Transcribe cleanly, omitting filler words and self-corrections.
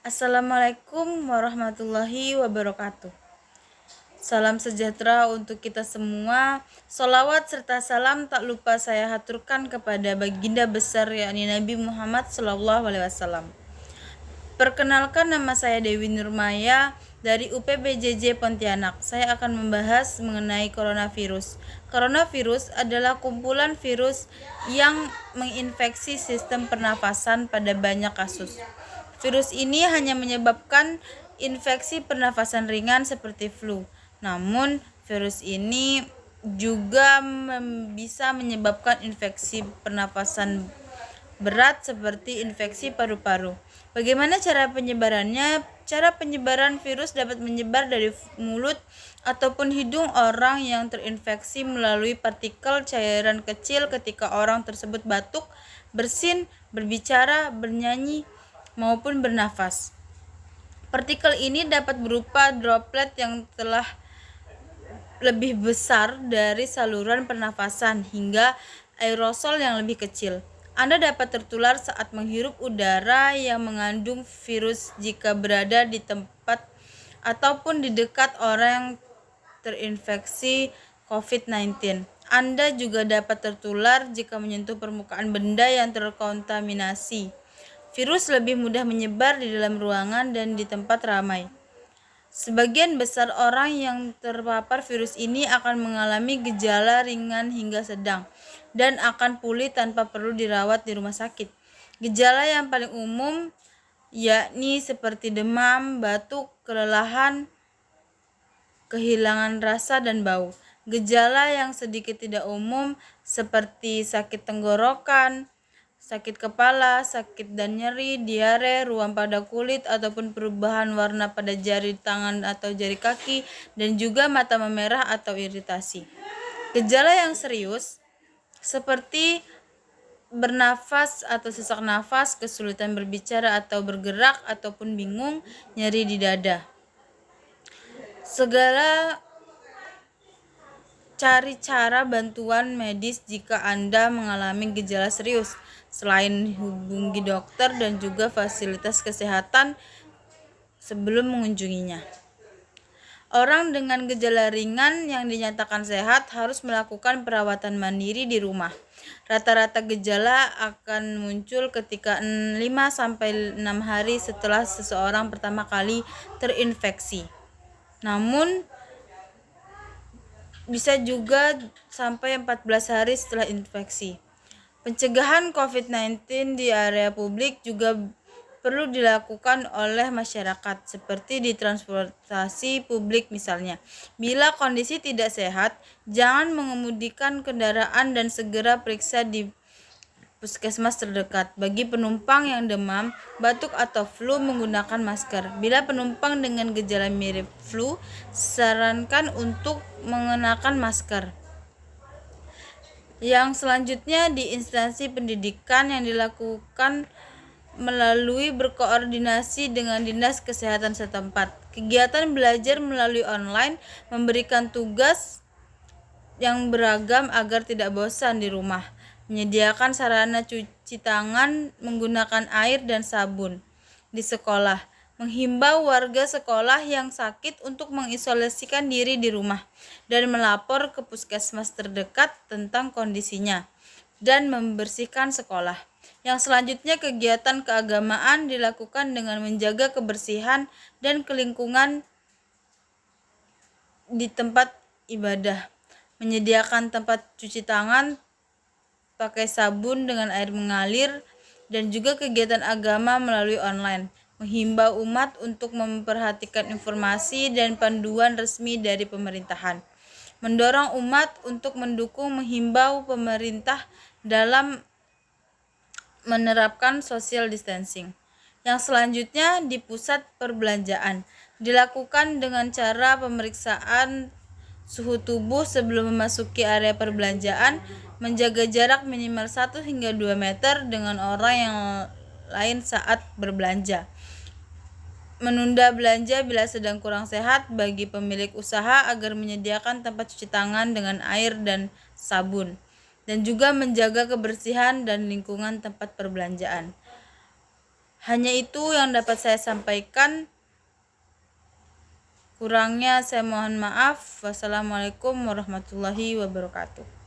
Assalamualaikum warahmatullahi wabarakatuh. Salam sejahtera untuk kita semua. Salawat serta salam tak lupa saya haturkan kepada baginda besar yakni Nabi Muhammad SAW. Perkenalkan, nama saya Dewi Nurmaya dari UPBJJ Pontianak. Saya akan membahas mengenai coronavirus. Coronavirus adalah kumpulan virus yang menginfeksi sistem pernafasan pada banyak kasus. Virus ini hanya menyebabkan infeksi pernafasan ringan seperti flu. Namun, virus ini juga bisa menyebabkan infeksi pernafasan berat seperti infeksi paru-paru. Bagaimana cara penyebarannya? Cara penyebaran virus dapat menyebar dari mulut ataupun hidung orang yang terinfeksi melalui partikel cairan kecil ketika orang tersebut batuk, bersin, berbicara, bernyanyi, maupun bernafas. Partikel ini dapat berupa droplet yang telah lebih besar dari saluran pernafasan hingga aerosol yang lebih kecil. Anda dapat tertular saat menghirup udara yang mengandung virus jika berada di tempat ataupun di dekat orang yang terinfeksi COVID-19. Anda juga dapat tertular jika menyentuh permukaan benda yang terkontaminasi. Virus lebih mudah menyebar di dalam ruangan dan di tempat ramai. Sebagian besar orang yang terpapar virus ini akan mengalami gejala ringan hingga sedang dan akan pulih tanpa perlu dirawat di rumah sakit. Gejala yang paling umum yakni seperti demam, batuk, kelelahan, kehilangan rasa dan bau. Gejala yang sedikit tidak umum seperti sakit tenggorokan, sakit kepala, sakit dan nyeri, diare, ruam pada kulit ataupun perubahan warna pada jari tangan atau jari kaki, dan juga mata memerah atau iritasi. Gejala yang serius seperti bernafas atau sesak nafas, kesulitan berbicara atau bergerak ataupun bingung, nyeri di dada. Cari cara bantuan medis jika Anda mengalami gejala serius. Selain hubungi dokter dan juga fasilitas kesehatan sebelum mengunjunginya. Orang dengan gejala ringan yang dinyatakan sehat harus melakukan perawatan mandiri di rumah. Rata-rata gejala akan muncul ketika 5-6 hari setelah seseorang pertama kali terinfeksi. Namun, bisa juga sampai 14 hari setelah infeksi. Pencegahan COVID-19 di area publik juga perlu dilakukan oleh masyarakat, seperti di transportasi publik misalnya. Bila kondisi tidak sehat, jangan mengemudikan kendaraan dan segera periksa di puskesmas terdekat. Bagi penumpang yang demam, batuk atau flu, menggunakan masker. Bila penumpang dengan gejala mirip flu, sarankan untuk mengenakan masker. Yang selanjutnya di instansi pendidikan yang dilakukan melalui berkoordinasi dengan dinas kesehatan setempat. Kegiatan belajar melalui online memberikan tugas yang beragam agar tidak bosan di rumah. Menyediakan sarana cuci tangan menggunakan air dan sabun di sekolah. Menghimbau warga sekolah yang sakit untuk mengisolasikan diri di rumah dan melapor ke puskesmas terdekat tentang kondisinya dan membersihkan sekolah. Yang selanjutnya, kegiatan keagamaan dilakukan dengan menjaga kebersihan dan kelingkungan di tempat ibadah. Menyediakan tempat cuci tangan pakai sabun dengan air mengalir, dan juga kegiatan agama melalui online. Menghimbau umat untuk memperhatikan informasi dan panduan resmi dari pemerintahan. Mendorong umat untuk menghimbau pemerintah dalam menerapkan social distancing. Yang selanjutnya di pusat perbelanjaan dilakukan dengan cara pemeriksaan suhu tubuh sebelum memasuki area perbelanjaan, menjaga jarak minimal 1 hingga 2 meter dengan orang yang lain saat berbelanja. Menunda belanja bila sedang kurang sehat bagi pemilik usaha agar menyediakan tempat cuci tangan dengan air dan sabun, dan juga menjaga kebersihan dan lingkungan tempat perbelanjaan. Hanya itu yang dapat saya sampaikan. Kurangnya saya mohon maaf. Wassalamualaikum warahmatullahi wabarakatuh.